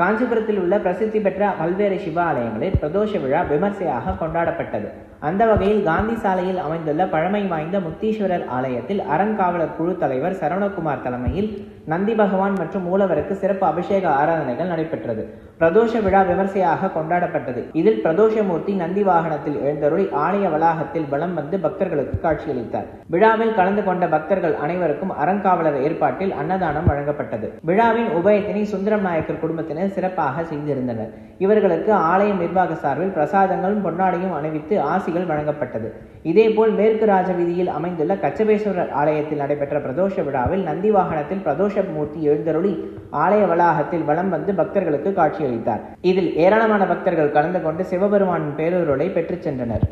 காஞ்சிபுரத்தில் உள்ள பிரசித்தி பெற்ற பல்வேறு சிவ ஆலயங்களில் பிரதோஷ விழா விமர்சையாக கொண்டாடப்பட்டது. அந்த வகையில் காந்தி சாலையில் அமைந்துள்ள பழமை வாய்ந்த முத்தீஸ்வரர் ஆலயத்தில் அறங்காவலர் குழு தலைவர் சரவணகுமார் தலைமையில் நந்தி பகவான் மற்றும் மூலவருக்கு சிறப்பு அபிஷேக ஆராதனைகள் நடைபெற்றது. பிரதோஷ விழா விமர்சையாக கொண்டாடப்பட்டது. இதில் பிரதோஷமூர்த்தி நந்தி வாகனத்தில் எழுந்தருளி ஆலய வளாகத்தில் வலம் வந்து பக்தர்களுக்கு காட்சியளித்தார். விழாவில் கலந்து கொண்ட பக்தர்கள் அனைவருக்கும் அறங்காவலர் ஏற்பாட்டில் அன்னதானம் வழங்கப்பட்டது. விழாவின் உபயத்தினை சுந்தரம் நாயக்கர் குடும்பத்தினர் சிறப்பாக செய்திருந்தனர். இவர்களுக்கு ஆலய நிர்வாக சார்பில் பிரசாதங்களும் பொன்னாடையும் அணிவித்து ஆசிகள் வழங்கப்பட்டது. இதேபோல் மேற்கு ராஜ வீதியில் அமைந்துள்ள கச்சபேஸ்வரர் ஆலயத்தில் நடைபெற்ற பிரதோஷ விழாவில் நந்தி வாகனத்தில் பிரதோஷ மூர்த்தி எழுந்தருளி ஆலய வளாகத்தில் வலம் வந்து பக்தர்களுக்கு காட்சியளித்தார். இதில் ஏராளமான பக்தர்கள் கலந்து கொண்டு சிவபெருமானின் பேரருளை பெற்றுச் சென்றனர்.